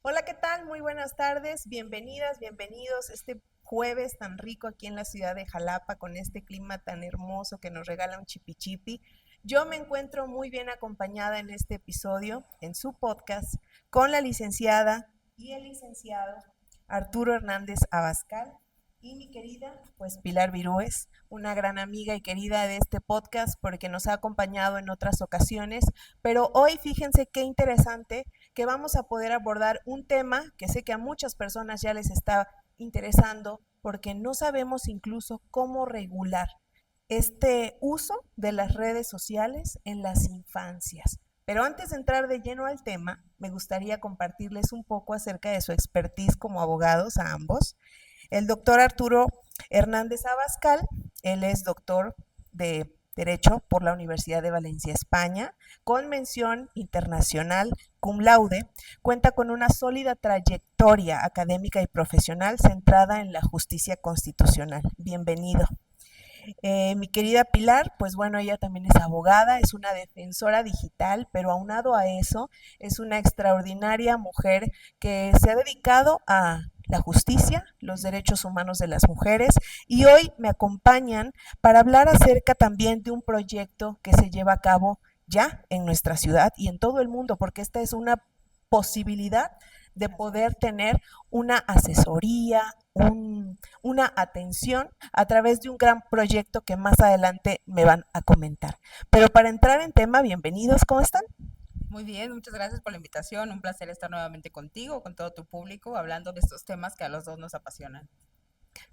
Hola, ¿qué tal? Muy buenas tardes, bienvenidas, bienvenidos este jueves tan rico aquí en la ciudad de Jalapa con este clima tan hermoso que nos regala un chipichipi. Yo me encuentro muy bien acompañada en este episodio, en su podcast, con la licenciada y el licenciado Arturo Hernández Abascal y mi querida, pues Pilar Virúes, una gran amiga y querida de este podcast porque nos ha acompañado en otras ocasiones, pero hoy fíjense qué interesante que vamos a poder abordar un tema que sé que a muchas personas ya les está interesando porque no sabemos incluso cómo regular este uso de las redes sociales en las infancias. Pero antes de entrar de lleno al tema, me gustaría compartirles un poco acerca de su expertise como abogados a ambos. El doctor Arturo Hernández Abascal, él es doctor de Derecho por la Universidad de Valencia, España, con mención internacional cum laude, cuenta con una sólida trayectoria académica y profesional centrada en la justicia constitucional. Bienvenido. Mi querida Pilar, pues bueno, ella también es abogada, es una defensora digital, pero aunado a eso, es una extraordinaria mujer que se ha dedicado a la justicia, los derechos humanos de las mujeres, y hoy me acompañan para hablar acerca también de un proyecto que se lleva a cabo ya en nuestra ciudad y en todo el mundo, porque esta es una posibilidad de poder tener una asesoría, una atención a través de un gran proyecto que más adelante me van a comentar. Pero para entrar en tema, bienvenidos, ¿cómo están? Muy bien, muchas gracias por la invitación. Un placer estar nuevamente contigo, con todo tu público, hablando de estos temas que a los dos nos apasionan.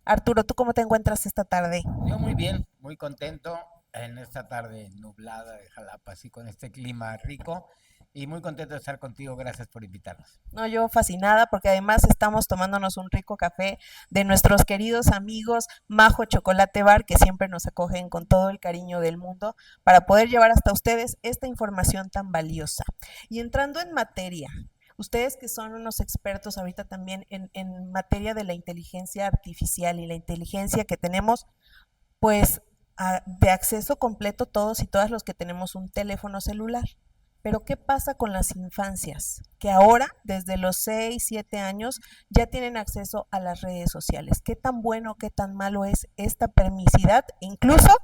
Arturo, ¿tú cómo te encuentras esta tarde? Yo muy bien, muy contento en esta tarde nublada de Jalapa, así con este clima rico y muy contento de estar contigo. Gracias por invitarnos. No, yo fascinada porque además estamos tomándonos un rico café de nuestros queridos amigos Majo Chocolate Bar que siempre nos acogen con todo el cariño del mundo para poder llevar hasta ustedes esta información tan valiosa. Y entrando en materia, ustedes que son unos expertos ahorita también en materia de la inteligencia artificial y la inteligencia que tenemos, pues de acceso completo todos y todas los que tenemos un teléfono celular. Pero ¿qué pasa con las infancias? Que ahora, desde los 6, 7 años, ya tienen acceso a las redes sociales. ¿Qué tan bueno, qué tan malo es esta permisidad, incluso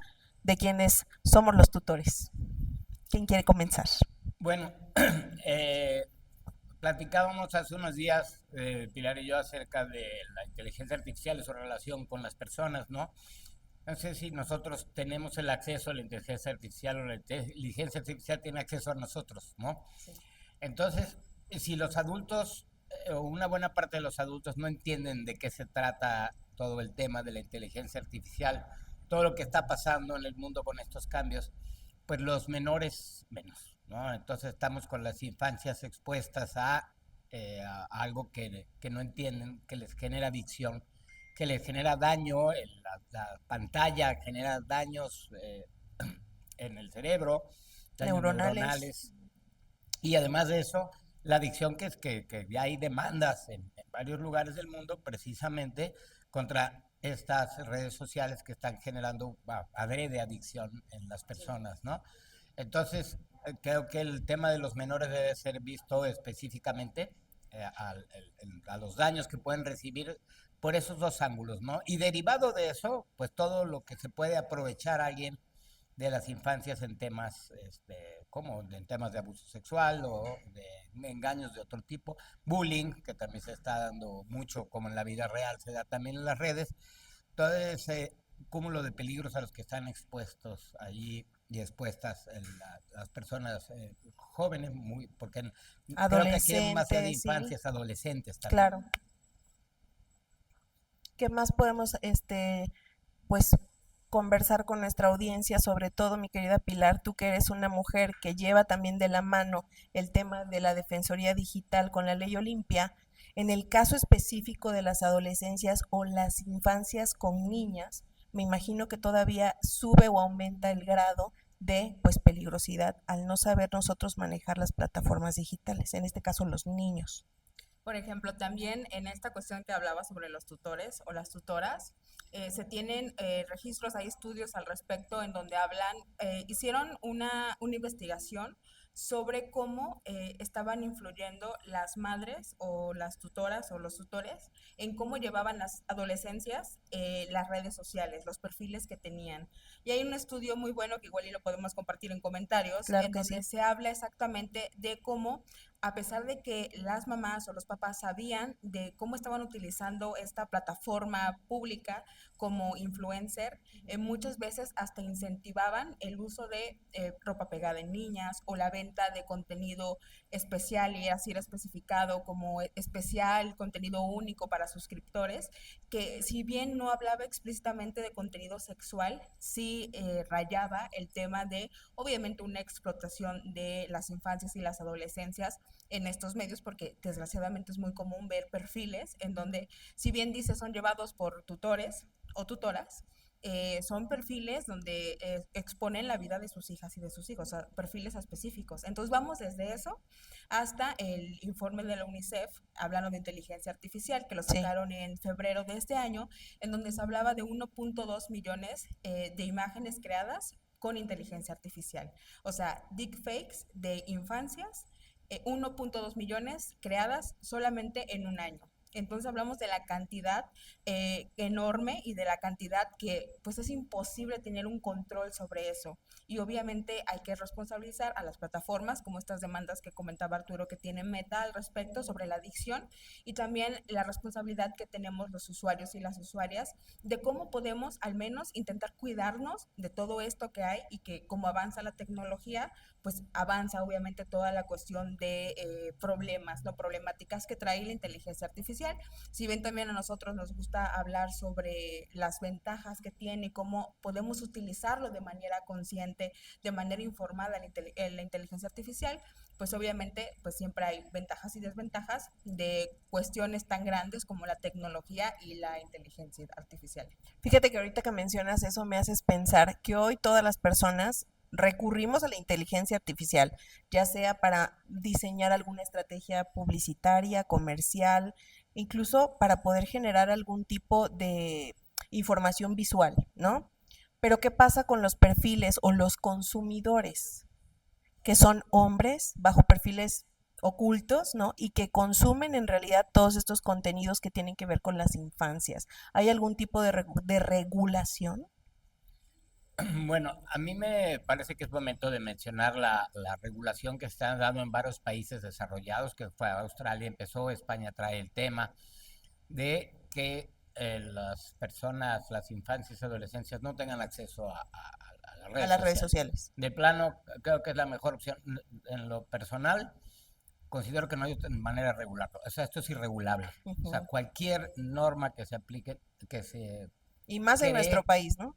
de quienes somos los tutores? ¿Quién quiere comenzar? Bueno, eh, platicábamos hace unos días, Pilar y yo, acerca de la inteligencia artificial y su relación con las personas, ¿no? No sé si nosotros tenemos el acceso a la inteligencia artificial o la inteligencia artificial tiene acceso a nosotros, ¿no? Sí. Entonces, si los adultos, o una buena parte de los adultos no entienden de qué se trata todo el tema de la inteligencia artificial, todo lo que está pasando en el mundo con estos cambios, pues los menores menos, ¿no? Entonces estamos con las infancias expuestas a algo que no entienden, que les genera adicción, que les genera daño, la pantalla genera daños en el cerebro, daños Neuronales. neuronales, y además de eso, la adicción que ya hay demandas en varios lugares del mundo precisamente contra estas redes sociales que están generando adrede adicción en las personas, ¿no? Entonces, creo que el tema de los menores debe ser visto específicamente a los daños que pueden recibir por esos dos ángulos, ¿no? Y derivado de eso, pues todo lo que se puede aprovechar a alguien de las infancias en temas como en temas de abuso sexual o de engaños de otro tipo, bullying, que también se está dando mucho como en la vida real, se da también en las redes, todo ese cúmulo de peligros a los que están expuestos allí y expuestas las personas jóvenes, porque creo que aquí más allá de Adolescentes, sí, infancias, adolescentes también. claro. ¿Qué más podemos, pues, conversar con nuestra audiencia, sobre todo mi querida Pilar, tú que eres una mujer que lleva también de la mano el tema de la Defensoría Digital con la Ley Olimpia, en el caso específico de las adolescencias o las infancias con niñas, me imagino que todavía sube o aumenta el grado de pues peligrosidad al no saber nosotros manejar las plataformas digitales, en este caso los niños. Por ejemplo, también en esta cuestión que hablaba sobre los tutores o las tutoras, se tienen registros, hay estudios al respecto en donde hablan, hicieron una investigación sobre cómo estaban influyendo las madres o las tutoras o los tutores en cómo llevaban las adolescencias las redes sociales, los perfiles que tenían. Y hay un estudio muy bueno que igual y lo podemos compartir en comentarios, Claro en que donde sí. se habla exactamente de cómo, a pesar de que las mamás o los papás sabían de cómo estaban utilizando esta plataforma pública como influencer, muchas veces hasta incentivaban el uso de ropa pegada en niñas o la venta de contenido especial, y así era especificado como especial, contenido único para suscriptores, que si bien no hablaba explícitamente de contenido sexual, sí rayaba el tema de, obviamente, una explotación de las infancias y las adolescencias en estos medios, porque desgraciadamente es muy común ver perfiles en donde, si bien dice son llevados por tutores o tutoras, son perfiles donde exponen la vida de sus hijas y de sus hijos, o sea, perfiles específicos. Entonces vamos desde eso hasta el informe de la UNICEF, hablando de inteligencia artificial, que lo Sí. sacaron en febrero de este año, en donde se hablaba de 1.2 millones de imágenes creadas con inteligencia artificial. O sea, deepfakes de infancias, 1.2 millones creadas solamente en un año. Entonces hablamos de la cantidad enorme y de la cantidad que pues es imposible tener un control sobre eso. Y obviamente hay que responsabilizar a las plataformas, como estas demandas que comentaba Arturo que tiene Meta al respecto sobre la adicción, y también la responsabilidad que tenemos los usuarios y las usuarias de cómo podemos al menos intentar cuidarnos de todo esto que hay, y que como avanza la tecnología, pues avanza obviamente toda la cuestión de problemas, no problemáticas que trae la inteligencia artificial. Si bien también a nosotros nos gusta hablar sobre las ventajas que tiene y cómo podemos utilizarlo de manera consciente, de manera informada la inteligencia artificial, pues obviamente pues siempre hay ventajas y desventajas de cuestiones tan grandes como la tecnología y la inteligencia artificial. Fíjate que ahorita que mencionas eso me haces pensar que hoy todas las personas recurrimos a la inteligencia artificial, ya sea para diseñar alguna estrategia publicitaria, comercial, incluso para poder generar algún tipo de información visual, ¿no? Pero ¿qué pasa con los perfiles o los consumidores, que son hombres bajo perfiles ocultos, ¿no? Y que consumen en realidad todos estos contenidos que tienen que ver con las infancias. ¿Hay algún tipo de regulación? Bueno, a mí me parece que es momento de mencionar la regulación que están dando en varios países desarrollados, que fue Australia empezó, España trae el tema de que las personas, las infancias y adolescencias no tengan acceso a las A redes las redes sociales. sociales. De plano, creo que es la mejor opción. En lo personal, considero que no hay otra manera de regularlo. O sea, esto es irregulable. O sea, Ujú. cualquier norma que se aplique, que se Y más en nuestro cree, país, ¿no?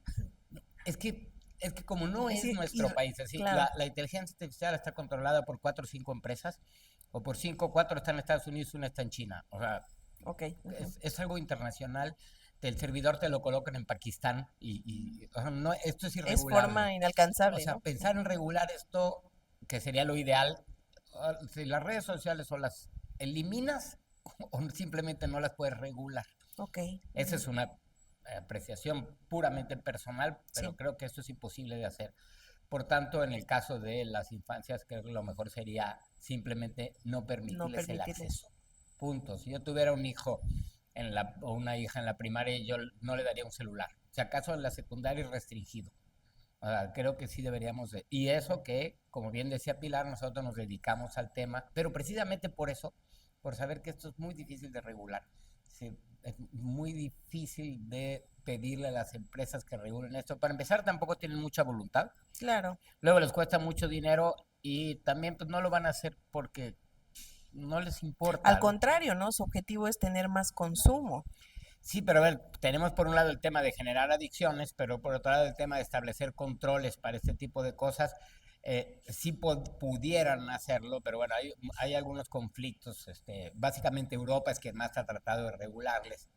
es que, es que como no Es es decir, nuestro país, así, claro, la inteligencia artificial está controlada por 4 o 5 empresas, o por cinco, 4 están en Estados Unidos, una está en China. O sea, ok. Ujú. es algo internacional. El servidor te lo colocan en Pakistán o sea, no, esto es Es irregulable. forma O inalcanzable, sea, ¿no? pensar en regular esto, que sería lo ideal, si las redes sociales o las eliminas o simplemente no las puedes regular. Ok. Esa Ujú. es una apreciación puramente personal, pero Sí, creo que esto es imposible de hacer. Por tanto, en el caso de las infancias, creo que lo mejor sería simplemente no no permitirles el permitirles. acceso. Punto. Si yo tuviera un hijo o una hija en la primaria, yo no le daría un celular. Si acaso en la secundaria es restringido. O sea, creo que sí deberíamos de. Y eso que, como bien decía Pilar, nosotros nos dedicamos al tema, pero precisamente por eso, por saber que esto es muy difícil de regular. Sí, es muy difícil de pedirle a las empresas que regulen esto. Para empezar, tampoco tienen mucha voluntad. Claro. Luego les cuesta mucho dinero y también pues no lo van a hacer porque no les Al importa. contrario, ¿no? Su objetivo es tener más consumo. Sí, pero a ver, tenemos por un lado el tema de generar adicciones, pero por otro lado el tema de establecer controles para este tipo de cosas. Sí pudieran hacerlo, pero bueno, hay algunos conflictos. Básicamente Europa es quien más ha tratado de regularles,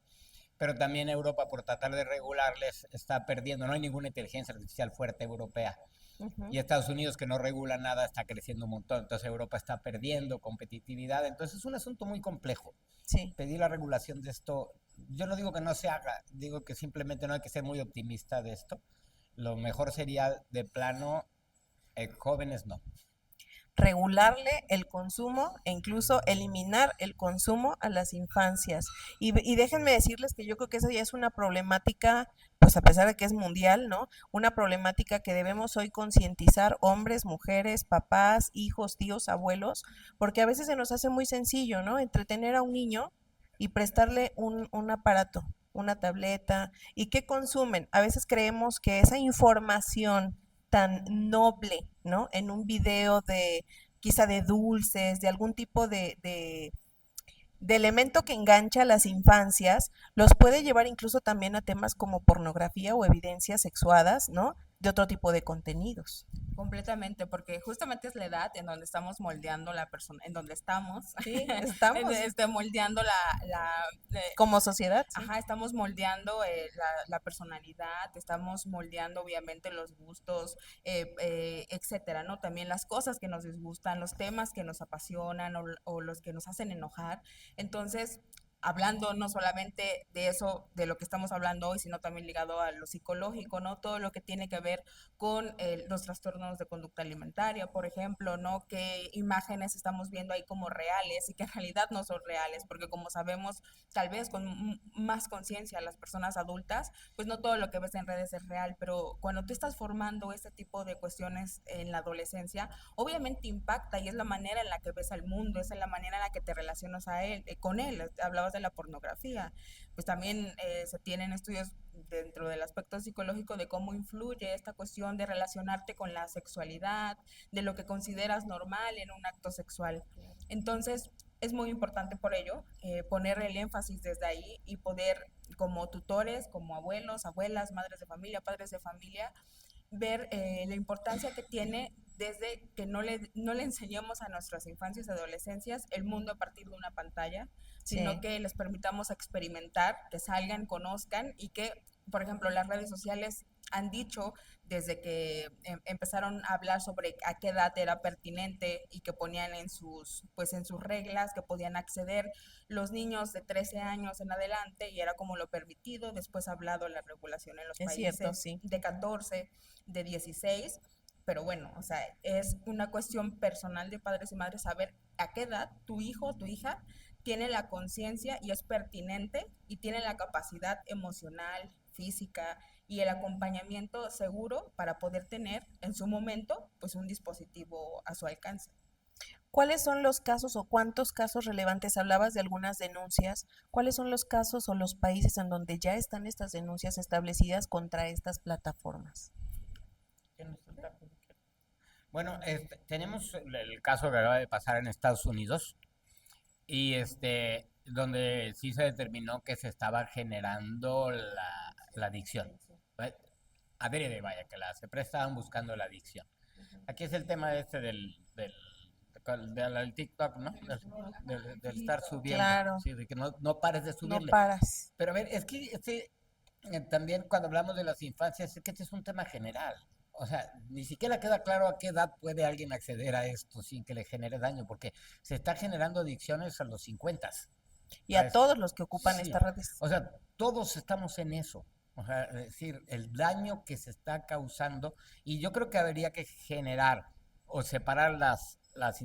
pero también Europa por tratar de regularles está perdiendo. No hay ninguna inteligencia artificial fuerte europea. Ujú. Y Estados Unidos, que no regula nada, está creciendo un montón. Entonces Europa está perdiendo competitividad. Entonces es un asunto muy complejo. Sí. Pedir la regulación de esto, yo no digo que no se haga, digo que simplemente no hay que ser muy optimista de esto. Lo mejor sería de plano, jóvenes no. regularle el consumo e incluso eliminar el consumo a las infancias. Y déjenme decirles que yo creo que eso ya es una problemática, pues a pesar de que es mundial, ¿no? Una problemática que debemos hoy concientizar hombres, mujeres, papás, hijos, tíos, abuelos, porque a veces se nos hace muy sencillo, ¿no? Entretener a un niño y prestarle un aparato, una tableta. ¿Y qué consumen? A veces creemos que esa información tan noble, ¿no? En un video de quizá de dulces, de algún tipo de elemento que engancha a las infancias, los puede llevar incluso también a temas como pornografía o evidencias sexuadas, ¿no? De otro tipo de contenidos. Completamente, porque justamente es la edad en donde estamos moldeando la persona, en donde estamos, Sí, estamos moldeando como sociedad, sí. ajá, estamos moldeando la personalidad, estamos moldeando obviamente los gustos, etcétera, ¿no? También las cosas que nos disgustan, los temas que nos apasionan o los que nos hacen enojar. Entonces, hablando no solamente de eso, de lo que estamos hablando hoy, sino también ligado a lo psicológico, ¿no? Todo lo que tiene que ver con los trastornos de conducta alimentaria, por ejemplo, ¿no? Qué imágenes estamos viendo ahí como reales y que en realidad no son reales, porque como sabemos, tal vez con más conciencia las personas adultas, pues no todo lo que ves en redes es real, pero cuando tú estás formando este tipo de cuestiones en la adolescencia, obviamente impacta y es la manera en la que ves al mundo, es la manera en la que te relacionas a él, con él. Hablabas de la pornografía, pues también se tienen estudios dentro del aspecto psicológico de cómo influye esta cuestión de relacionarte con la sexualidad, de lo que consideras normal en un acto sexual. Entonces, es muy importante por ello poner el énfasis desde ahí y poder, como tutores, como abuelos, abuelas, madres de familia, padres de familia, ver la importancia que tiene desde que no le enseñemos a nuestras infancias y adolescencias el mundo a partir de una pantalla, sino Sí. que les permitamos experimentar, que salgan, conozcan y que, por ejemplo, las redes sociales han dicho desde que empezaron a hablar sobre a qué edad era pertinente y que ponían pues en sus reglas que podían acceder los niños de 13 años en adelante y era como lo permitido. Después ha hablado la regulación en los Es países cierto, sí. de 14, de 16, pero bueno, o sea, es una cuestión personal de padres y madres saber a qué edad tu hijo o tu hija tiene la conciencia y es pertinente y tiene la capacidad emocional, física y el acompañamiento seguro para poder tener en su momento pues un dispositivo a su alcance. ¿Cuáles son los casos o cuántos casos relevantes? Hablabas de algunas denuncias. ¿Cuáles son los casos o los países en donde ya están estas denuncias establecidas contra estas plataformas? Bueno, tenemos el caso que acaba de pasar en Estados Unidos y donde sí se determinó que se estaba generando la adicción. Adrede, vaya, que la se estaban buscando la adicción. Aquí es el tema del TikTok, ¿no? Del estar subiendo, Claro, sí, de que no pares de no subirle. paras. Pero a ver, es que también cuando hablamos de las infancias, es que este es un tema general. O sea, ni siquiera queda claro a qué edad puede alguien acceder a esto sin que le genere daño, porque se está generando adicciones a los 50. Y a todos los que ocupan Sí, estas redes. o sea, todos estamos en eso. O sea, es decir, el daño que se está causando, y yo creo que habría que generar o separar las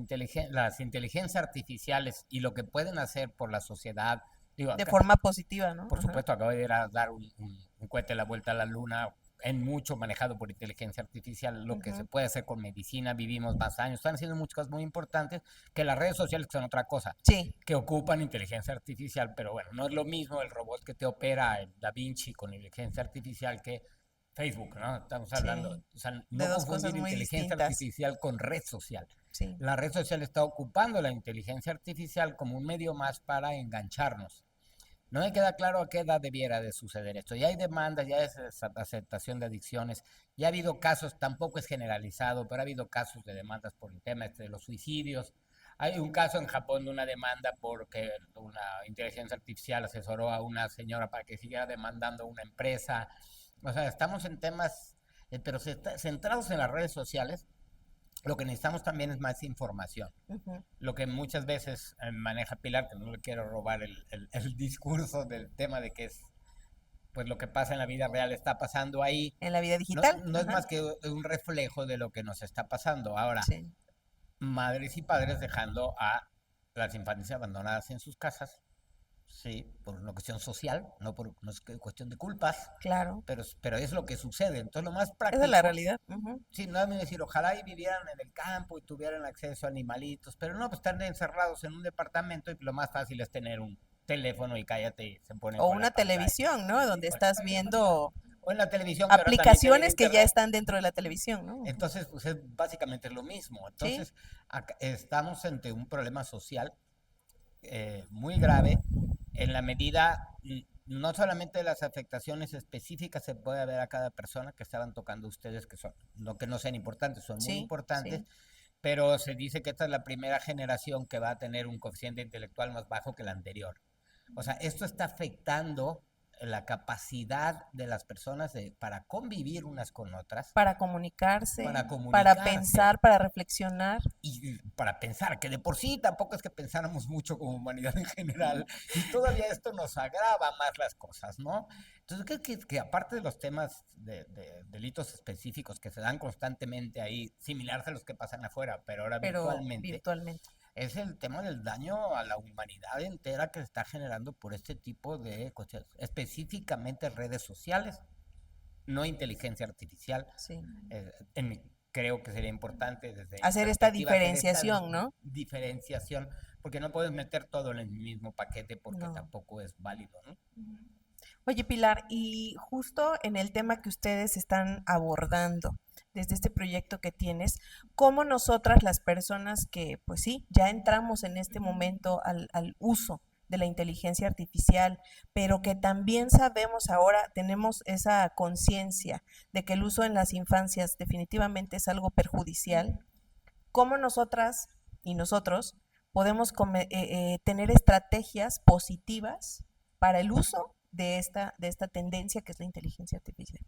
inteligencias artificiales y lo que pueden hacer por la sociedad. Digo, De forma positiva, ¿no? por Ajá. supuesto, acabo de ir a dar un cohete a la vuelta a la luna, en mucho manejado por inteligencia artificial, lo que se Ujú. puede hacer con medicina, vivimos más años, están haciendo muchas cosas muy importantes que las redes sociales, que son otra cosa, Sí, que ocupan inteligencia artificial, pero bueno, no es lo mismo el robot que te opera, el Da Vinci con inteligencia artificial que Facebook, ¿no? Estamos hablando, sí, o sea, de no dos cosas confundir muy inteligencia distintas. artificial con red social. Sí. La red social está ocupando la inteligencia artificial como un medio más para engancharnos. No me queda claro a qué edad debiera de suceder esto. Ya hay demandas, ya hay aceptación de adicciones, ya ha habido casos, tampoco es generalizado, pero ha habido casos de demandas por el tema de los suicidios. Hay un caso en Japón de una demanda porque una inteligencia artificial asesoró a una señora para que siguiera demandando a una empresa. O sea, estamos en temas, pero centrados en las redes sociales. Lo que necesitamos también es más información. Ujú. Lo que muchas veces maneja Pilar, que no le quiero robar el discurso del tema de que es, pues lo que pasa en la vida real está pasando ahí, En la vida no, digital. no es Ajá. más que un reflejo de lo que nos está pasando. Ahora, Sí. madres y padres dejando a las infancias abandonadas en sus casas, sí, por una cuestión social, no es cuestión de culpas, Claro, pero es lo que sucede. Entonces, lo más esa es la práctico, realidad. Ujú. sí, no es decir, ojalá y vivieran en el campo y tuvieran acceso a animalitos, pero no, pues están encerrados en un departamento y lo más fácil es tener un teléfono y cállate y se ponen O con la una pantalla. televisión, ¿no? Sí, Donde estás viendo o en la televisión, que ahora también tienen aplicaciones que ya internet. están dentro de la televisión, ¿no? Ujú. Entonces, pues es básicamente lo mismo. Sí, Entonces, estamos ante un problema social muy grave en la medida, no solamente de las afectaciones específicas se puede ver a cada persona que estaban tocando ustedes, que son, no que no sean importantes, son muy sí, importantes, sí. pero se dice que esta es la primera generación que va a tener un coeficiente intelectual más bajo que la anterior. O sea, esto está afectando la capacidad de las personas para convivir unas con otras, Para comunicarse, para para comunicarse pensar, para reflexionar. y para pensar, que de por sí tampoco es que pensáramos mucho como humanidad en general, y todavía esto nos agrava más las cosas, ¿no? Entonces, creo que aparte de los temas de delitos específicos que se dan constantemente ahí, similares a los que pasan afuera, pero ahora Pero virtualmente, virtualmente. es el tema del daño a la humanidad entera que se está generando por este tipo de cosas, específicamente redes sociales, no inteligencia artificial. Sí. Creo que sería importante desde mi Hacer esta perspectiva hacer esta diferenciación, ¿no? diferenciación, porque no puedes meter todo en el mismo paquete porque No. tampoco es válido, ¿no? Oye, Pilar, y justo en el tema que ustedes están abordando desde este proyecto que tienes, ¿cómo nosotras las personas que, pues sí, ya entramos en este momento al uso de la inteligencia artificial, pero que también sabemos ahora, tenemos esa conciencia de que el uso en las infancias definitivamente es algo perjudicial? ¿Cómo nosotras y nosotros podemos tener estrategias positivas para el uso de esta tendencia que es la inteligencia artificial?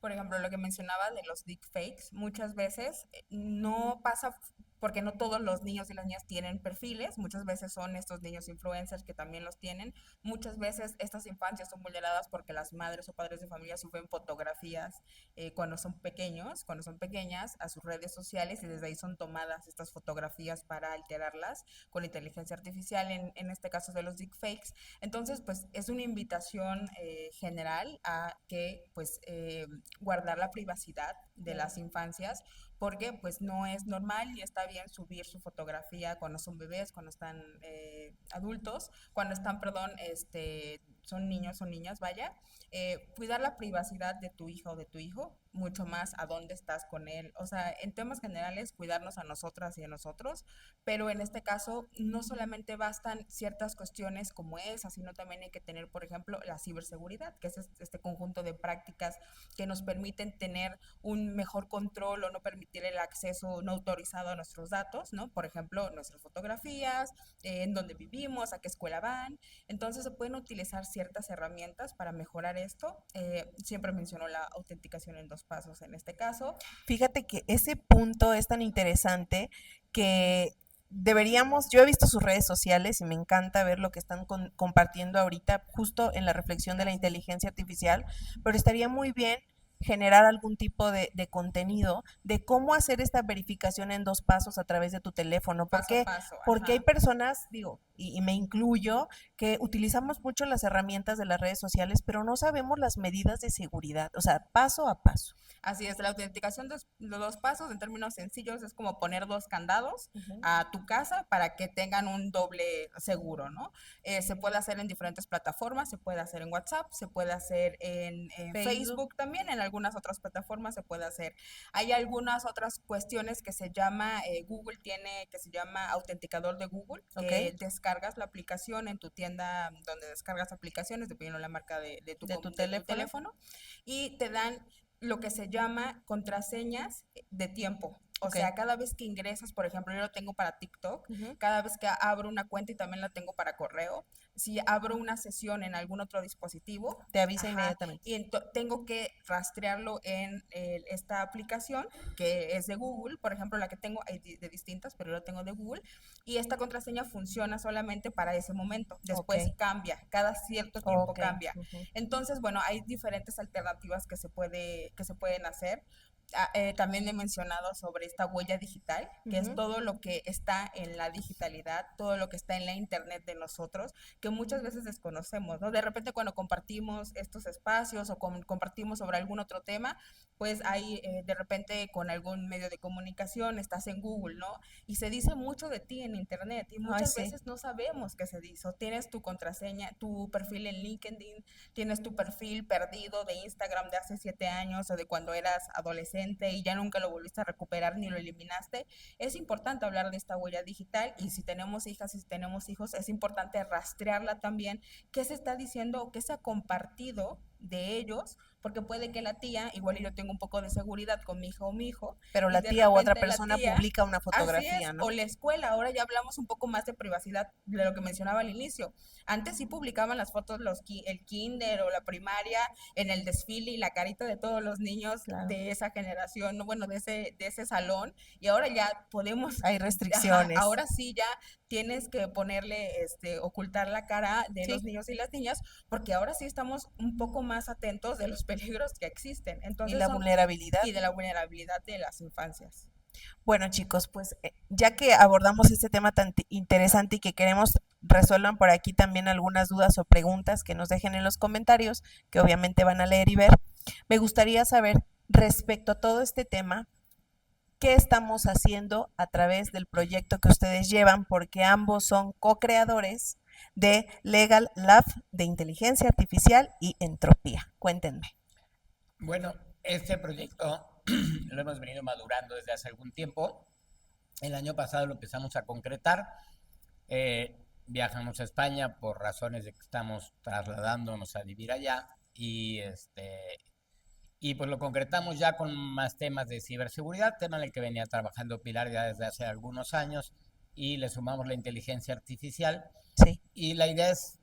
Por ejemplo, lo que mencionaba de los deepfakes, muchas veces no pasa porque no todos los niños y las niñas tienen perfiles, muchas veces son estos niños influencers que también los tienen, muchas veces estas infancias son vulneradas porque las madres o padres de familia suben fotografías cuando son pequeños, cuando son pequeñas, a sus redes sociales y desde ahí son tomadas estas fotografías para alterarlas con inteligencia artificial, en este caso de los deepfakes. Entonces, pues es una invitación general a que pues guardar la privacidad de las infancias, porque pues no es normal y está bien subir su fotografía cuando son bebés, cuando están adultos, cuando están, perdón, son niños o niñas, vaya. Cuidar la privacidad de tu hija o de tu hijo, mucho más a dónde estás con él. O sea, en temas generales, cuidarnos a nosotras y a nosotros, pero en este caso no solamente bastan ciertas cuestiones como esa, sino también hay que tener, por ejemplo, la ciberseguridad, que es este conjunto de prácticas que nos permiten tener un mejor control o no permitir el acceso no autorizado a nuestros datos, ¿no? Por ejemplo, nuestras fotografías, en dónde vivimos, a qué escuela van. Entonces se pueden utilizar ciertas herramientas para mejorar esto. Siempre menciono la autenticación en 2 pasos en este caso. Fíjate que ese punto es tan interesante que deberíamos, yo he visto sus redes sociales y me encanta ver lo que están compartiendo ahorita justo en la reflexión de la inteligencia artificial, pero estaría muy bien generar algún tipo de contenido de cómo hacer esta verificación en 2 pasos a través de tu teléfono. Paso a paso, Porque hay ajá. personas, digo, y me incluyo, que utilizamos mucho las herramientas de las redes sociales, pero no sabemos las medidas de seguridad, o sea, paso a paso. Así es, la autenticación de los 2 pasos en términos sencillos es como poner 2 candados Ujú. a tu casa para que tengan un doble seguro, ¿no? Se puede hacer en diferentes plataformas, se puede hacer en WhatsApp, se puede hacer en Facebook. Facebook también, en algunas otras plataformas se puede hacer. Hay algunas otras cuestiones que se llama, Google tiene, que se llama autenticador de Google, Ok, que descargas la aplicación en tu tienda donde descargas aplicaciones, dependiendo de la marca de tu, de tu de tu teléfono. teléfono, y te dan lo que se llama contraseñas de tiempo. O Ok. sea, cada vez que ingresas, por ejemplo, yo lo tengo para TikTok, Ujú. cada vez que abro una cuenta y también la tengo para correo, si abro una sesión en algún otro dispositivo, Te avisa ajá, inmediatamente. y tengo que rastrearlo en esta aplicación que es de Google, por ejemplo, la que tengo hay de distintas, pero yo la tengo de Google, y esta contraseña funciona solamente para ese momento, Ok, después cambia, cada cierto tiempo ok. cambia. Ujú. Entonces, bueno, hay diferentes alternativas que se pueden hacer, También he mencionado sobre esta huella digital, que es todo lo que está en la digitalidad, todo lo que está en la internet de nosotros, que muchas veces desconocemos, ¿no? De repente cuando compartimos estos espacios o compartimos sobre algún otro tema, pues hay de repente con algún medio de comunicación, estás en Google, ¿no? Y se dice mucho de ti en internet y muchas sí. veces no sabemos qué se dice. O tienes tu contraseña, tu perfil en LinkedIn, tienes tu perfil perdido de Instagram de hace 7 años o de cuando eras adolescente y ya nunca lo volviste a recuperar ni lo eliminaste. Es importante hablar de esta huella digital y si tenemos hijas y si tenemos hijos, es importante rastrearla también, qué se está diciendo o qué se ha compartido de ellos, porque puede que la tía, igual yo tengo un poco de seguridad con mi hija o mi hijo, pero la tía u otra persona publica una fotografía, ¿no? O la escuela, ahora ya hablamos un poco más de privacidad de lo que mencionaba al inicio. Antes sí publicaban las fotos el kinder o la primaria en el desfile y la carita de todos los niños de esa generación, bueno, de ese salón, y ahora ya podemos... Hay restricciones. Ahora sí ya tienes que ponerle, ocultar la cara de los niños y las niñas, porque ahora sí estamos un poco más atentos de los peligros que existen. Entonces, y la vulnerabilidad. Y de la vulnerabilidad de las infancias. Bueno, chicos, pues ya que abordamos este tema tan interesante y que queremos resuelvan por aquí también algunas dudas o preguntas que nos dejen en los comentarios, que obviamente van a leer y ver, me gustaría saber respecto a todo este tema, qué estamos haciendo a través del proyecto que ustedes llevan, porque ambos son co-creadores de Legal Lab de Inteligencia Artificial y Entropía. Cuéntenme. Bueno, este proyecto lo hemos venido madurando desde hace algún tiempo. El año pasado lo empezamos a concretar. Viajamos a España por razones de que estamos trasladándonos a vivir allá y pues lo concretamos ya con más temas de ciberseguridad, tema en el que venía trabajando Pilar ya desde hace algunos años, y le sumamos la inteligencia artificial. Sí. Y la idea es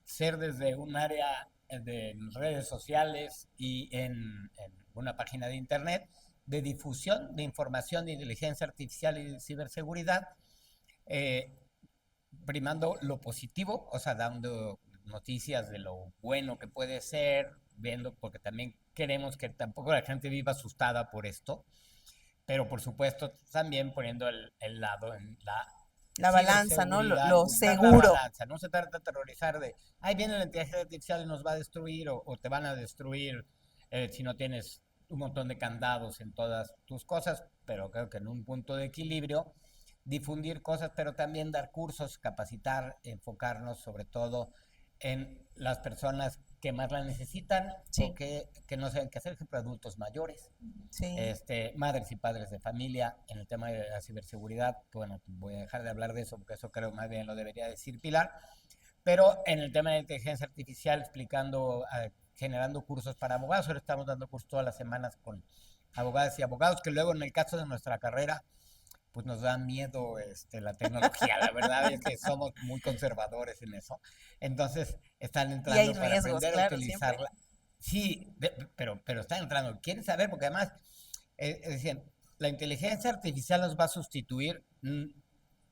ser desde un área de redes sociales y en una página de internet de difusión de información de inteligencia artificial y de ciberseguridad, primando lo positivo, o sea, dando noticias de lo bueno que puede ser, viendo, porque también queremos que tampoco la gente viva asustada por esto, pero por supuesto también poniendo el lado en la balanza, ¿no? Lo seguro. La balanza. No se trata de aterrorizar de, ahí viene la inteligencia artificial y nos va a destruir o te van a destruir si no tienes un montón de candados en todas tus cosas, pero creo que en un punto de equilibrio, difundir cosas, pero también dar cursos, capacitar, enfocarnos sobre todo en las personas que más la necesitan, o que no saben qué hacer, ejemplo, adultos mayores, madres y padres de familia, en el tema de la ciberseguridad, que bueno, voy a dejar de hablar de eso, porque eso creo más bien lo debería decir Pilar, pero en el tema de la inteligencia artificial, explicando, generando cursos para abogados. Ahora estamos dando cursos todas las semanas con abogadas y abogados, que luego en el caso de nuestra carrera, pues nos da miedo la tecnología. La verdad es que somos muy conservadores en eso. Entonces están entrando para aprender a utilizarla. Sí, pero están entrando. ¿Quieren saber? Porque además, decían, la inteligencia artificial nos va a sustituir.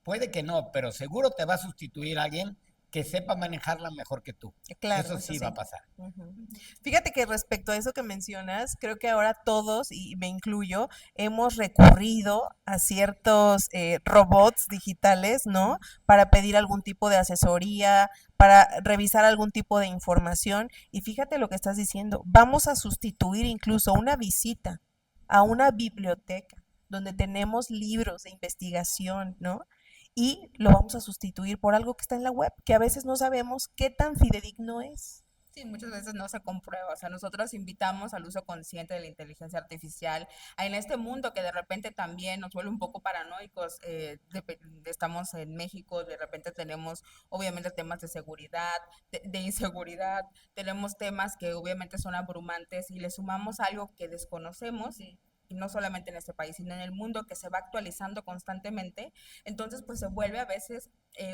Puede que no, pero seguro te va a sustituir a alguien que sepa manejarla mejor que tú. Claro, eso sí va a pasar. Fíjate que respecto a eso que mencionas, creo que ahora todos, y me incluyo, hemos recurrido a ciertos robots digitales, ¿no? Para pedir algún tipo de asesoría, para revisar algún tipo de información. Y fíjate lo que estás diciendo, vamos a sustituir incluso una visita a una biblioteca donde tenemos libros de investigación, ¿no? Y lo vamos a sustituir por algo que está en la web, que a veces no sabemos qué tan fidedigno es. Sí, muchas veces no se comprueba. O sea, nosotros invitamos al uso consciente de la inteligencia artificial en este mundo que de repente también nos vuelve un poco paranoicos. Estamos en México, de repente tenemos obviamente temas de seguridad, de inseguridad, tenemos temas que obviamente son abrumantes y le sumamos algo que desconocemos y no solamente en este país, sino en el mundo, que se va actualizando constantemente. Entonces, pues se vuelve a veces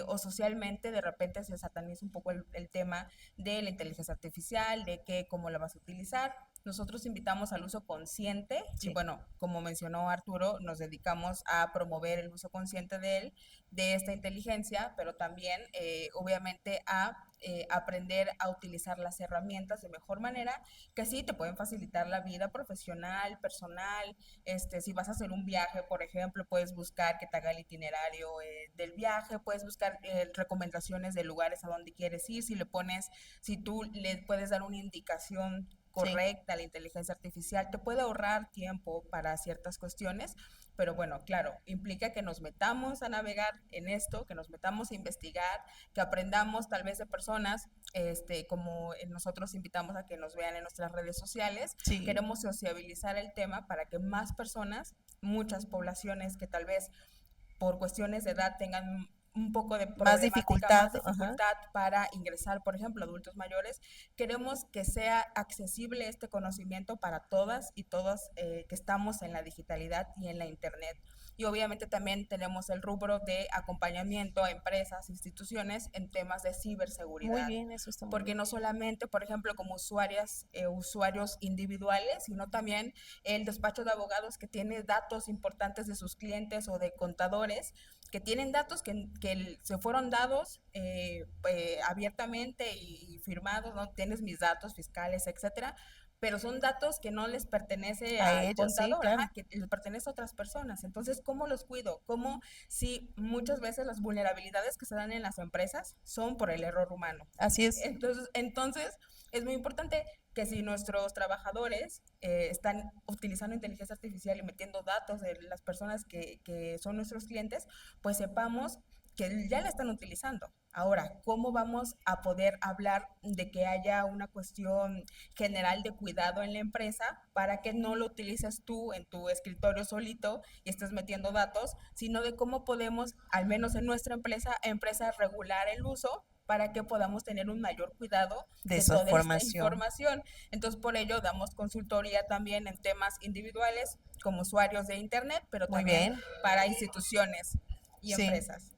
o socialmente de repente se sataniza un poco el tema de la inteligencia artificial, de que cómo la vas a utilizar. Nosotros invitamos al uso consciente y Sí. bueno, como mencionó Arturo, nos dedicamos a promover el uso consciente de él, de esta inteligencia, pero también obviamente a aprender a utilizar las herramientas de mejor manera, que sí te pueden facilitar la vida profesional, personal. Si vas a hacer un viaje, por ejemplo, puedes buscar que te haga el itinerario del viaje, puedes buscar recomendaciones de lugares a donde quieres ir, si tú le puedes dar una indicación correcta a la inteligencia artificial, te puede ahorrar tiempo para ciertas cuestiones, pero bueno, claro, implica que nos metamos a navegar en esto, que nos metamos a investigar, que aprendamos tal vez de personas, como nosotros invitamos a que nos vean en nuestras redes sociales, Sí. queremos sociabilizar el tema para que más personas, muchas poblaciones que tal vez por cuestiones de edad tengan un poco de Más problemática, dificultad, más dificultad para ingresar, por ejemplo, adultos mayores. Queremos que sea accesible este conocimiento para todas y todos que estamos en la digitalidad y en la internet. Y obviamente también tenemos el rubro de acompañamiento a empresas, instituciones en temas de ciberseguridad. Muy bien, eso está muy Porque bien. no solamente, por ejemplo, como usuarios individuales, sino también el despacho de abogados que tiene datos importantes de sus clientes o de contadores, que tienen datos que se fueron dados abiertamente y firmados, ¿no? Tienes mis datos fiscales, etcétera, pero son datos que no les pertenece A al ellos, sí, contador, claro. que les pertenece a otras personas. Entonces, ¿cómo los cuido? ¿Cómo si muchas veces las vulnerabilidades que se dan en las empresas son por el error humano? Así es. Entonces es muy importante que si nuestros trabajadores están utilizando inteligencia artificial y metiendo datos de las personas que son nuestros clientes, pues sepamos que ya la están utilizando. Ahora, ¿cómo vamos a poder hablar de que haya una cuestión general de cuidado en la empresa para que no lo utilices tú en tu escritorio solito y estés metiendo datos, sino de cómo podemos, al menos en nuestra empresa regular el uso para que podamos tener un mayor cuidado De de esa toda esta formación. información? Entonces, por ello, damos consultoría también en temas individuales como usuarios de Internet, pero Muy también bien. para instituciones y Sí. empresas.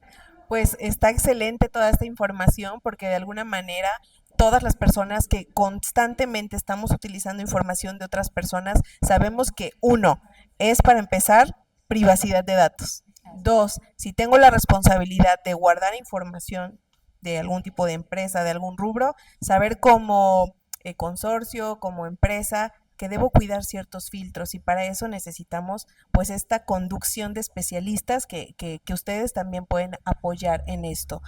Pues está excelente toda esta información porque de alguna manera todas las personas que constantemente estamos utilizando información de otras personas, sabemos que uno, es para empezar, privacidad de datos. Dos, si tengo la responsabilidad de guardar información de algún tipo de empresa, de algún rubro, saber como consorcio, como empresa, que debo cuidar ciertos filtros y para eso necesitamos pues esta conducción de especialistas que ustedes también pueden apoyar en esto.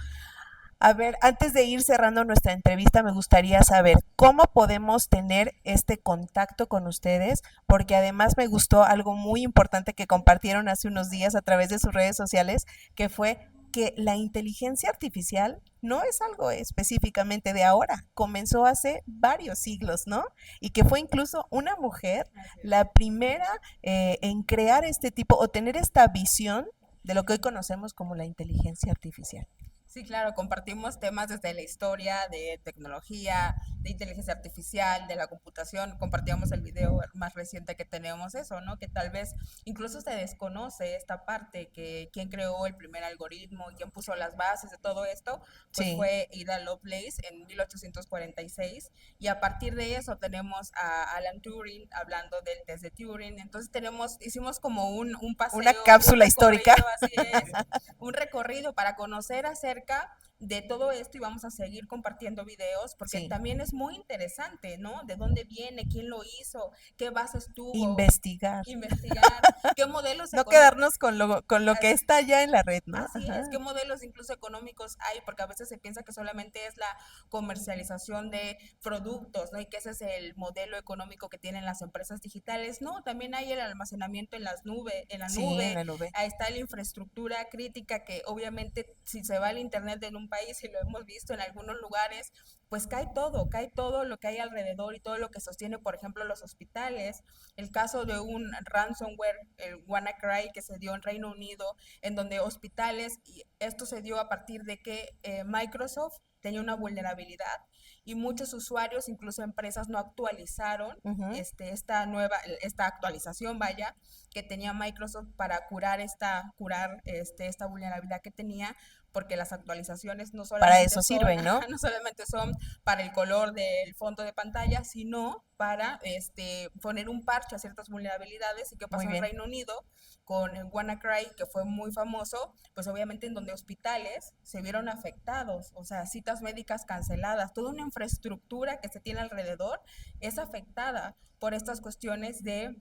A ver, antes de ir cerrando nuestra entrevista, me gustaría saber cómo podemos tener este contacto con ustedes, porque además me gustó algo muy importante que compartieron hace unos días a través de sus redes sociales, que fue que la inteligencia artificial no es algo específicamente de ahora, comenzó hace varios siglos, ¿no? Y que fue incluso una mujer la primera en crear este tipo o tener esta visión de lo que hoy conocemos como la inteligencia artificial. Sí, claro, compartimos temas desde la historia, de tecnología, de inteligencia artificial, de la computación. Compartíamos el video más reciente que tenemos eso, ¿no? Que tal vez incluso se desconoce esta parte, que quién creó el primer algoritmo, quién puso las bases de todo esto, pues Sí. fue Ada Lovelace en 1846. Y a partir de eso tenemos a Alan Turing hablando del test de Turing. Entonces hicimos como un paseo, Una cápsula histórica. así es, un recorrido para conocer acerca de todo esto y vamos a seguir compartiendo videos porque Sí. también es muy interesante, ¿no? ¿De dónde viene? ¿Quién lo hizo? ¿Qué bases tuvo? Investigar. ¿Qué modelos No económicos? quedarnos con lo que está ya en la red, ¿no? Así Ajá. es, ¿qué modelos incluso económicos hay? Porque a veces se piensa que solamente es la comercialización de productos, ¿no? Y que ese es el modelo económico que tienen las empresas digitales. No, también hay el almacenamiento en las nubes, en la Sí, nube. en la nube. Ahí está la infraestructura crítica que obviamente si se va el internet en un país y lo hemos visto en algunos lugares, pues cae todo lo que hay alrededor y todo lo que sostiene, por ejemplo, los hospitales. El caso de un ransomware, el WannaCry, que se dio en Reino Unido, en donde hospitales, y esto se dio a partir de que Microsoft tenía una vulnerabilidad y muchos usuarios, incluso empresas, no actualizaron Ujú. esta actualización, vaya, que tenía Microsoft para curar esta vulnerabilidad que tenía, porque las actualizaciones no Para solamente eso son, sirven, ¿no? no solamente son para el color del fondo de pantalla, sino para poner un parche a ciertas vulnerabilidades. ¿Y qué Muy pasó en bien. Reino Unido con el WannaCry, que fue muy famoso? Pues obviamente en donde hospitales se vieron afectados, o sea, citas médicas canceladas, toda una infraestructura que se tiene alrededor es afectada por estas cuestiones de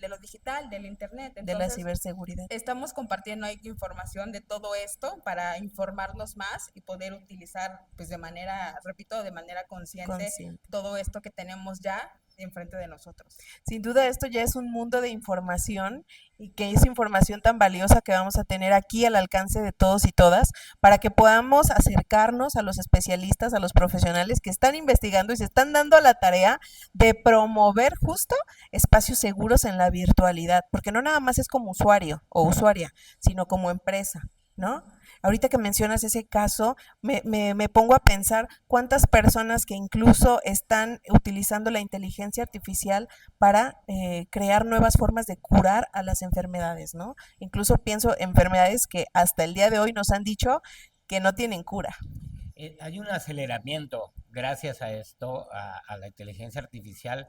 lo digital, del internet. De la Entonces, ciberseguridad. estamos compartiendo ahí información de todo esto para informarnos más y poder utilizar, pues de manera, repito, de manera consciente Consciente. todo esto que tenemos ya enfrente de nosotros. Sin duda esto ya es un mundo de información y que es información tan valiosa que vamos a tener aquí al alcance de todos y todas para que podamos acercarnos a los especialistas, a los profesionales que están investigando y se están dando a la tarea de promover justo espacios seguros en la virtualidad, porque no nada más es como usuario o usuaria, sino como empresa, ¿no? Ahorita que mencionas ese caso, me pongo a pensar cuántas personas que incluso están utilizando la inteligencia artificial para crear nuevas formas de curar a las enfermedades, ¿no? Incluso pienso enfermedades que hasta el día de hoy nos han dicho que no tienen cura. Hay un aceleramiento gracias a esto, a la inteligencia artificial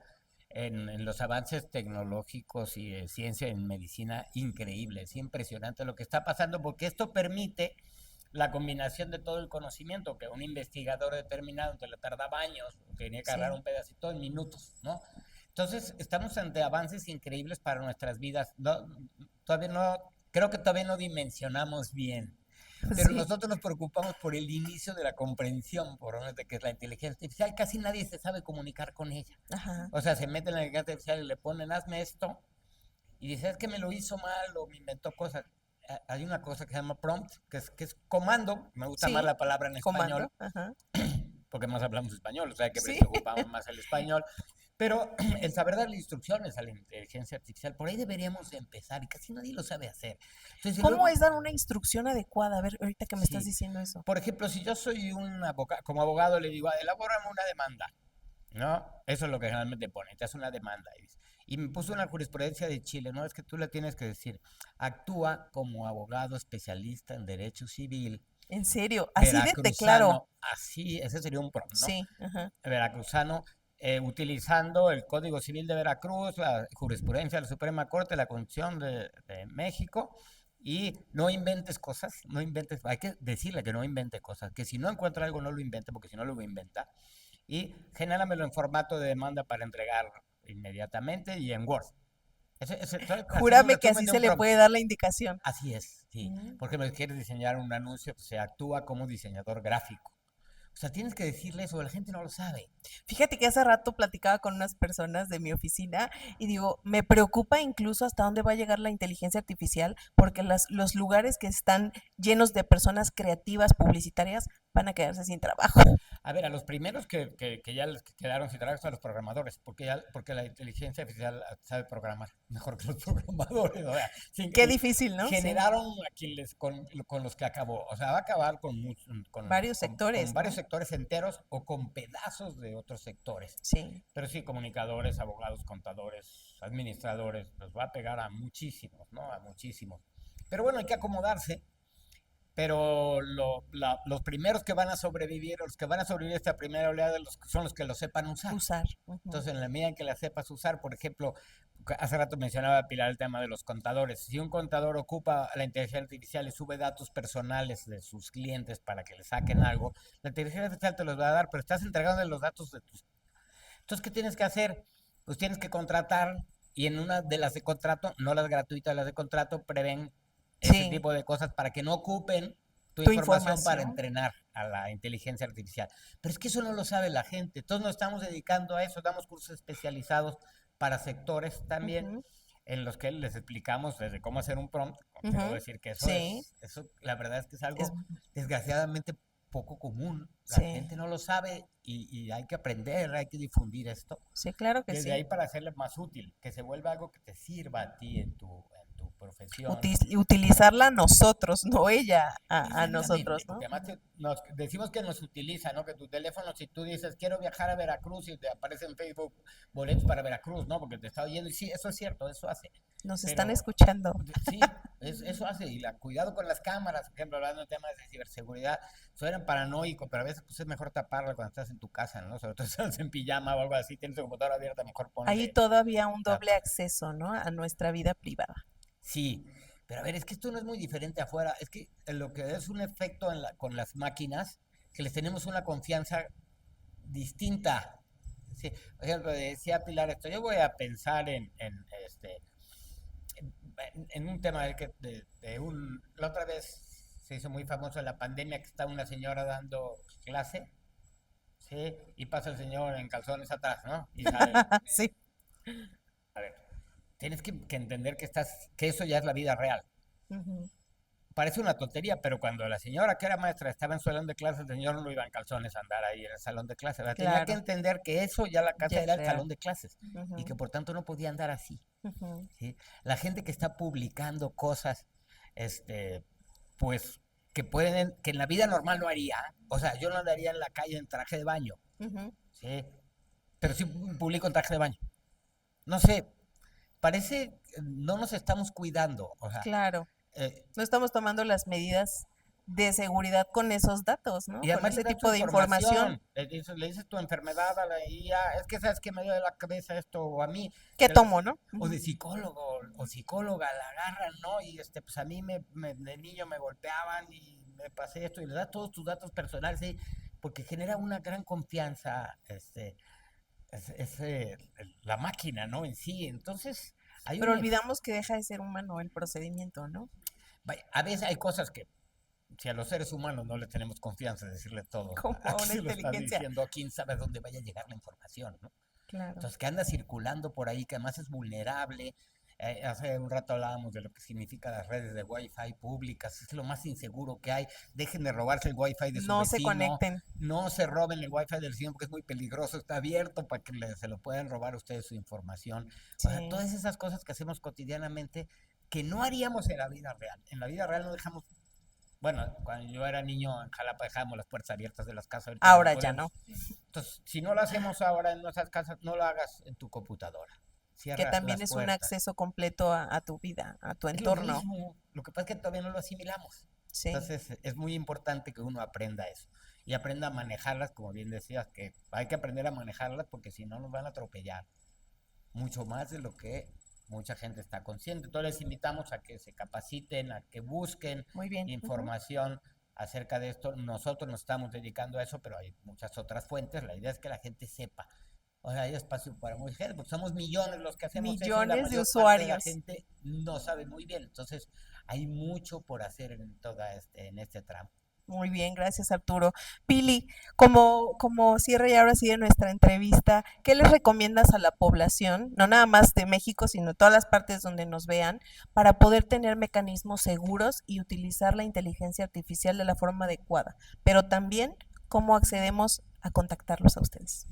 en los avances tecnológicos y de ciencia en medicina increíble. Es impresionante lo que está pasando porque esto permite la combinación de todo el conocimiento que un investigador determinado que le tardaba años, tenía que agarrar un pedacito en minutos, ¿no? Entonces, estamos ante avances increíbles para nuestras vidas. Todavía no, creo que todavía no dimensionamos bien. Pero Sí. nosotros nos preocupamos por el inicio de la comprensión, por lo de que es la inteligencia artificial. Casi nadie se sabe comunicar con ella. Ajá. O sea, se mete en la inteligencia artificial y le ponen, hazme esto, y dice, es que me lo hizo mal o me inventó cosas. Hay una cosa que se llama prompt, que es comando. Me gusta más Sí, la palabra en español, comando. Ajá. porque más hablamos español, o sea que Sí. preocupamos más el español. Pero el saber darle instrucciones a la inteligencia artificial, por ahí deberíamos de empezar, y casi nadie lo sabe hacer. Entonces, ¿Cómo luego, es dar una instrucción adecuada? A ver, ahorita que me estás sí, diciendo eso. por ejemplo, si yo soy un abogado, como abogado le digo, elabórame una demanda, ¿no? Eso es lo que generalmente pone, te hace una demanda. Y me puso una jurisprudencia de Chile, ¿no? Es que tú le tienes que decir, actúa como abogado especialista en derecho civil, En serio, así de claro. veracruzano, así, ese sería un prompt, ¿no? Sí, ajá. Veracruzano, utilizando el Código Civil de Veracruz, la jurisprudencia de la Suprema Corte, la Constitución de México, y no inventes cosas, no inventes, hay que decirle que no invente cosas, que si no encuentra algo no lo invente, porque si no lo va a inventar, y genéramelo en formato de demanda para entregar inmediatamente y en Word. Estoy haciendo un Júrame que resumen así de se un le prompt. puede dar la indicación. Así es, sí, Mm. porque me quieres diseñar un anuncio, pues se actúa como diseñador gráfico. O sea, tienes que decirle eso, la gente no lo sabe. Fíjate que hace rato platicaba con unas personas de mi oficina y digo, me preocupa incluso hasta dónde va a llegar la inteligencia artificial, porque los lugares que están llenos de personas creativas, publicitarias, van a quedarse sin trabajo. A ver, a los primeros que ya les quedaron sin trabajo son a los programadores, porque la inteligencia artificial sabe programar mejor que los programadores. O sea, Qué difícil, ¿no? Sí. generaron a quienes con los que acabó. O sea, va a acabar Varios sectores, con varios ¿no? sectores enteros o con pedazos de otros sectores. Sí. Pero sí, comunicadores, abogados, contadores, administradores, los va a pegar a muchísimos, ¿no? A muchísimos. Pero bueno, hay que acomodarse. Pero los primeros que van a sobrevivir, o los que van a sobrevivir a esta primera oleada, son los que lo sepan usar. Usar. Ujú. Entonces, en la medida en que la sepas usar, por ejemplo, hace rato mencionaba Pilar el tema de los contadores. Si un contador ocupa la inteligencia artificial y sube datos personales de sus clientes para que le saquen algo, la inteligencia artificial te los va a dar, pero estás entregando los datos de tus... Entonces, ¿qué tienes que hacer? Pues tienes que contratar, y en una de las de contrato, no las gratuitas, las de contrato, prevén ese Sí. tipo de cosas para que no ocupen tu Tu información para información. entrenar a la inteligencia artificial. Pero es que eso no lo sabe la gente. Todos nos estamos dedicando a eso, damos cursos especializados para sectores también, Ujú. en los que les explicamos desde cómo hacer un prompt. Te puedo Ujú. decir que eso Sí. eso la verdad es que es algo Es, desgraciadamente poco común. La sí. gente no lo sabe y hay que aprender, hay que difundir esto. Sí, claro que Desde sí. ahí para hacerle más útil, que se vuelva algo que te sirva a ti en tu profesión. Utilizarla nosotros, no ella a nosotros, Exactamente, ¿no? porque además nos decimos que nos utiliza, ¿no? Que tu teléfono, si tú dices, quiero viajar a Veracruz y te aparece en Facebook boletos para Veracruz, ¿no? Porque te está oyendo, y sí, eso es cierto, eso hace. Nos están Pero escuchando. sí, eso hace, y cuidado con las cámaras, por ejemplo, hablando de temas de ciberseguridad, suenan paranoico, pero a veces pues, es mejor taparla cuando estás en tu casa, ¿no? Sobre todo si estás en pijama o algo así, tienes tu computadora abierta, mejor Hay ponle todavía un la. doble acceso, ¿no? A nuestra vida privada. Sí, pero a ver, es que esto no es muy diferente afuera, es que lo que es un efecto con las máquinas, que les tenemos una confianza distinta. Sí, por ejemplo, decía Pilar esto, yo voy a pensar en un tema la otra vez se hizo muy famoso en la pandemia que está una señora dando clase, ¿sí? Y pasa el señor en calzones atrás, ¿no? Y sale, Sí. a ver, tienes que entender que eso ya es la vida real. Ujú. Parece una tontería, pero cuando la señora que era maestra estaba en su salón de clases, el señor no iba en calzones a andar ahí en el salón de clases. ¿Verdad? Tenía que Claro, entender que eso ya la ya casa es era el real. salón de clases y que Ujú, por tanto no podía andar así. ujú. ¿Sí? La gente que está publicando cosas, este, pues, que en la vida normal no haría. O sea, yo no andaría en la calle en traje de baño, Ujú. ¿sí? Pero sí publico en traje de baño. No sé, parece que no nos estamos cuidando. O sea, Claro, eh, no estamos tomando las medidas de seguridad con esos datos, ¿no? y Con además le ese das tu tipo de información. información, le dices tu enfermedad a la IA, es que sabes que me duele la cabeza esto, o a mí, ¿Qué tomo, no? o Ujú. de psicólogo o psicóloga la agarran, ¿no? Y pues a mí de niño me golpeaban y me pasé esto, y le das todos tus datos personales, ¿sí? Porque genera una gran confianza, la máquina, ¿no? En sí, entonces hay Pero un, olvidamos que deja de ser humano el procedimiento, ¿no? vaya, a veces hay cosas que si a los seres humanos no le tenemos confianza de decirle todo, Como a aquí una se lo estás inteligencia. diciendo, quién sabe dónde vaya a llegar la información, ¿no? Claro. Entonces, que anda circulando por ahí, que además es vulnerable. Hace un rato hablábamos de lo que significa las redes de Wi-Fi públicas, es lo más inseguro que hay. Dejen de robarse el Wi-Fi de su No se vecino, conecten. no se roben el Wi-Fi del vecino porque es muy peligroso, está abierto para que se lo puedan robar a ustedes su información. O sea, Sí. todas esas cosas que hacemos cotidianamente que no haríamos en la vida real. En la vida real no dejamos. Bueno, cuando yo era niño en Jalapa dejábamos las puertas abiertas de las casas, ahorita ya no Ahora ya podemos. no. Entonces, si no lo hacemos ahora en nuestras casas, no lo hagas en tu computadora. Que Cierra también las es un puertas. acceso completo a tu vida, a tu Es lo entorno. mismo. Lo que pasa es que todavía no lo asimilamos. Sí. Entonces, es muy importante que uno aprenda eso. Y aprenda a manejarlas, como bien decías, que hay que aprender a manejarlas porque si no nos van a atropellar. Mucho más de lo que mucha gente está consciente. Entonces les invitamos a que se capaciten, a que busquen Muy bien. Ujú. información acerca de esto. Nosotros nos estamos dedicando a eso, pero hay muchas otras fuentes. La idea es que la gente sepa. O sea, hay espacio para mucha gente, porque somos millones los que hacemos eso y la Millones de mayor parte de la usuarios. gente no sabe muy bien. Entonces, hay mucho por hacer en este tramo. Muy bien, gracias Arturo. Pili, como cierre y ahora sí de nuestra entrevista, ¿qué les recomiendas a la población, no nada más de México, sino de todas las partes donde nos vean, para poder tener mecanismos seguros y utilizar la inteligencia artificial de la forma adecuada? Pero también, ¿cómo accedemos a contactarlos a ustedes?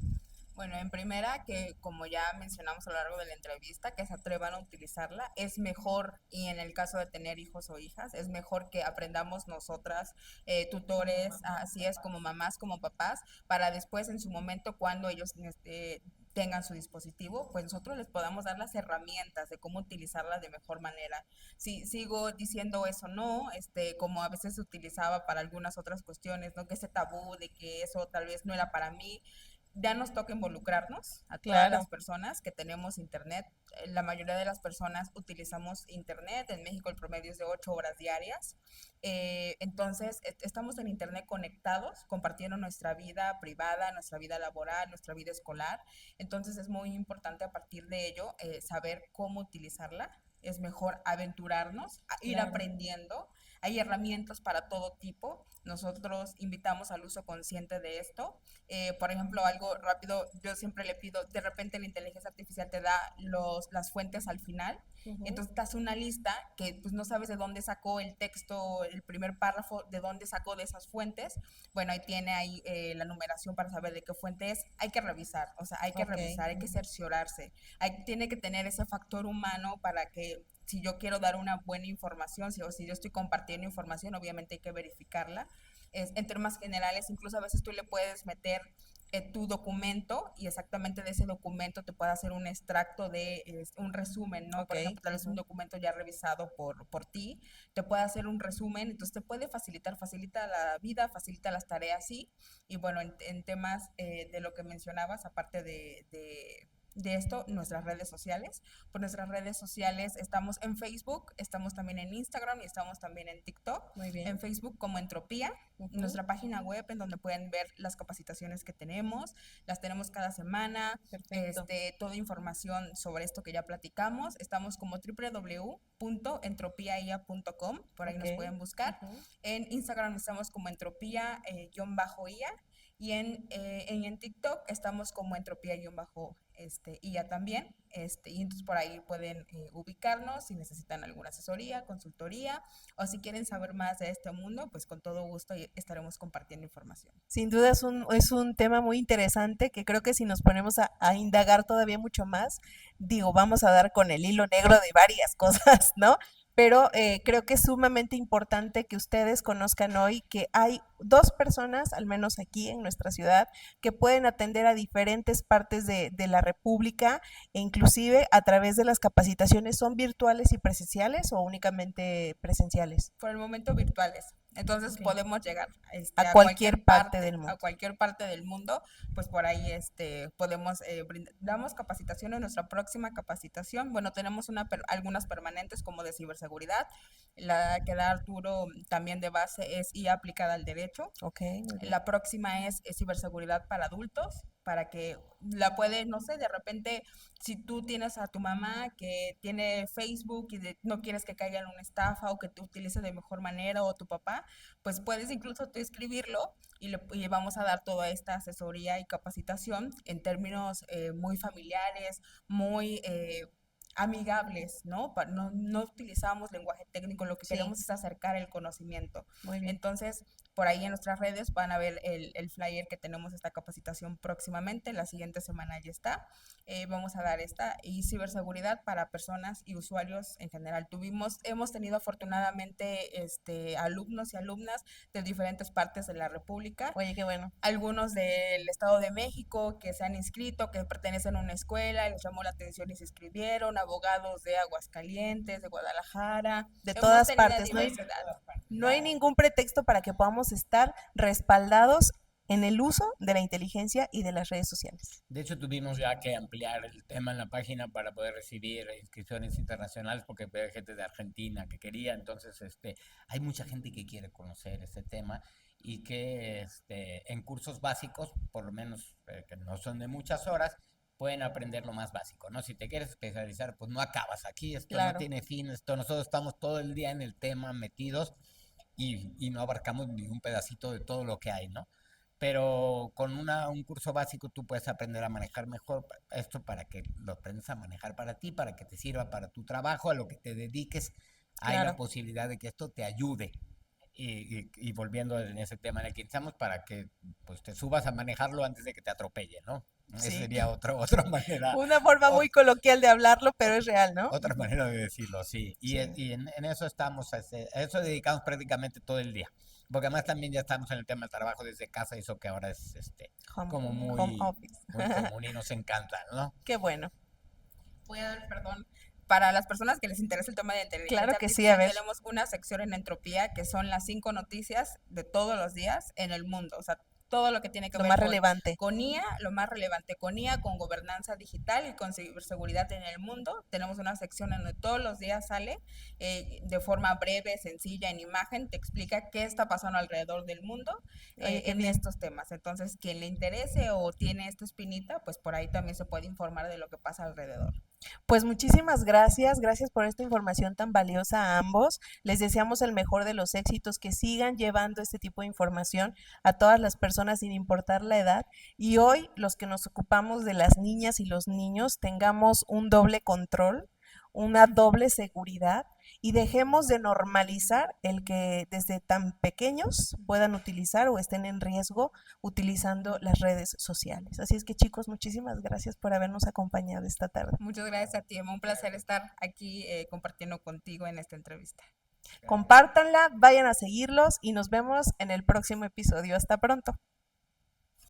Bueno, en primera, que como ya mencionamos a lo largo de la entrevista, que se atrevan a utilizarla, es mejor, y en el caso de tener hijos o hijas, es mejor que aprendamos nosotras, tutores, así es, como mamás, como papás, para después en su momento, cuando ellos tengan su dispositivo, pues nosotros les podamos dar las herramientas de cómo utilizarla de mejor manera. Si sigo diciendo eso, no, como a veces se utilizaba para algunas otras cuestiones, ¿no? Que ese tabú de que eso tal vez no era para mí, ya nos toca involucrarnos a todas las Claro, personas que tenemos internet. La mayoría de las personas utilizamos internet. En México el promedio es de 8 horas diarias. Entonces, estamos en internet conectados, compartiendo nuestra vida privada, nuestra vida laboral, nuestra vida escolar. Entonces, es muy importante a partir de ello saber cómo utilizarla. Es mejor aventurarnos, ir claro. aprendiendo. Hay herramientas para todo tipo. Nosotros invitamos al uso consciente de esto. Por ejemplo, algo rápido, yo siempre le pido, de repente la inteligencia artificial te da las fuentes al final, Ujú. entonces te hace una lista que pues no sabes de dónde sacó el texto, el primer párrafo, de dónde sacó de esas fuentes. Bueno, ahí tiene ahí la numeración para saber de qué fuente es. Hay que revisar, o sea, hay que Ok. revisar, hay que Ujú. cerciorarse. Tiene que tener ese factor humano para que si yo quiero dar una buena información, o si yo estoy compartiendo información, obviamente hay que verificarla. En temas generales, incluso a veces tú le puedes meter tu documento y exactamente de ese documento te puede hacer un extracto de un resumen, ¿no? Por ejemplo, tal vez un documento ya revisado por ti, te puede hacer un resumen, entonces te puede facilita la vida, facilita las tareas, sí. Y bueno, en temas de lo que mencionabas, aparte de esto, nuestras redes sociales. Por nuestras redes sociales estamos en Facebook, estamos también en Instagram y estamos también en TikTok. Muy bien. En Facebook como Entropía, nuestra página web en donde pueden ver las capacitaciones que tenemos, las tenemos cada semana, Perfecto. toda información sobre esto que ya platicamos. Estamos como www.entropiaia.com, por ahí nos Ok. pueden buscar. En Instagram estamos como entropía-ia y en TikTok estamos como entropía-IA también. Y entonces por ahí pueden ubicarnos si necesitan alguna asesoría, consultoría o si quieren saber más de este mundo, pues con todo gusto estaremos compartiendo información. Sin duda es un tema muy interesante que creo que si nos ponemos a indagar todavía mucho más, digo, vamos a dar con el hilo negro de varias cosas, ¿no? Pero creo que es sumamente importante que ustedes conozcan hoy que hay dos personas, al menos aquí en nuestra ciudad, que pueden atender a diferentes partes de la República e inclusive a través de las capacitaciones. ¿Son virtuales y presenciales o únicamente presenciales? Por el momento virtuales. Entonces Ok. podemos llegar A cualquier parte del a mundo. cualquier parte del mundo, pues por ahí podemos damos capacitación en nuestra próxima capacitación. Bueno, tenemos algunas permanentes como de ciberseguridad. La que da Arturo también de base es IA aplicada al derecho. Ok, muy bien. La próxima es ciberseguridad para adultos, para que la puedes, no sé, de repente, si tú tienes a tu mamá que tiene Facebook y no quieres que caiga en una estafa o que te utilice de mejor manera o tu papá, pues puedes incluso tú escribirlo y vamos a dar toda esta asesoría y capacitación en términos muy familiares, muy amigables, ¿no? No utilizamos lenguaje técnico, lo que Sí. queremos es acercar el conocimiento. Muy bien. Entonces, por ahí en nuestras redes van a ver el flyer que tenemos esta capacitación próximamente, la siguiente semana ya está. Vamos a dar esta y ciberseguridad para personas y usuarios en general. Hemos tenido afortunadamente alumnos y alumnas de diferentes partes de la República. Oye, qué bueno. Algunos del Estado de México que se han inscrito, que pertenecen a una escuela, les llamó la atención y se inscribieron, abogados de Aguascalientes, de Guadalajara. De Hemos todas tenido partes, ¿no? diversidad. No hay ningún pretexto para que podamos estar respaldados en el uso de la inteligencia y de las redes sociales. De hecho, tuvimos ya que ampliar el tema en la página para poder recibir inscripciones internacionales porque había gente de Argentina que quería. Entonces, hay mucha gente que quiere conocer este tema y que en cursos básicos, por lo menos que no son de muchas horas, pueden aprender lo más básico, ¿no? Si te quieres especializar, pues no acabas aquí, esto no Claro. tiene fin, nosotros estamos todo el día en el tema metidos y no abarcamos ni un pedacito de todo lo que hay, ¿no? Pero con un curso básico tú puedes aprender a manejar mejor esto para que lo aprendas a manejar para ti, para que te sirva para tu trabajo, a lo que te dediques. Hay la Claro. posibilidad de que esto te ayude. Y volviendo en ese tema en el que estamos, para que pues te subas a manejarlo antes de que te atropelle, ¿no? Esa Sí. sería otra manera. Una forma muy coloquial de hablarlo, pero es real, ¿no? Otra manera de decirlo, sí. Y, Sí. y en eso estamos, a eso dedicamos prácticamente todo el día. Porque además también ya estamos en el tema del trabajo desde casa, y eso que ahora es como Home office. muy común y nos encanta, ¿no? Qué bueno. Voy a dar perdón. Para las personas que les interesa el tema de inteligencia Claro que sí, a ver. tenemos una sección en Entropía que son las 5 noticias de todos los días en el mundo. O sea, todo lo que tiene que Lo ver más relevante. con IA, lo más relevante con IA, con gobernanza digital y con ciberseguridad en el mundo. Tenemos una sección en donde todos los días sale de forma breve, sencilla, en imagen, te explica qué está pasando alrededor del mundo Oye, qué en bien. estos temas. Entonces, quien le interese o tiene esta espinita, pues por ahí también se puede informar de lo que pasa alrededor. Pues muchísimas gracias por esta información tan valiosa a ambos. Les deseamos el mejor de los éxitos, que sigan llevando este tipo de información a todas las personas sin importar la edad. Y hoy los que nos ocupamos de las niñas y los niños tengamos un doble control, una doble seguridad y dejemos de normalizar el que desde tan pequeños puedan utilizar o estén en riesgo utilizando las redes sociales. Así es que chicos, muchísimas gracias por habernos acompañado esta tarde. Muchas gracias a ti, Emma. Un placer estar aquí compartiendo contigo en esta entrevista. Compártanla, vayan a seguirlos y nos vemos en el próximo episodio. Hasta pronto.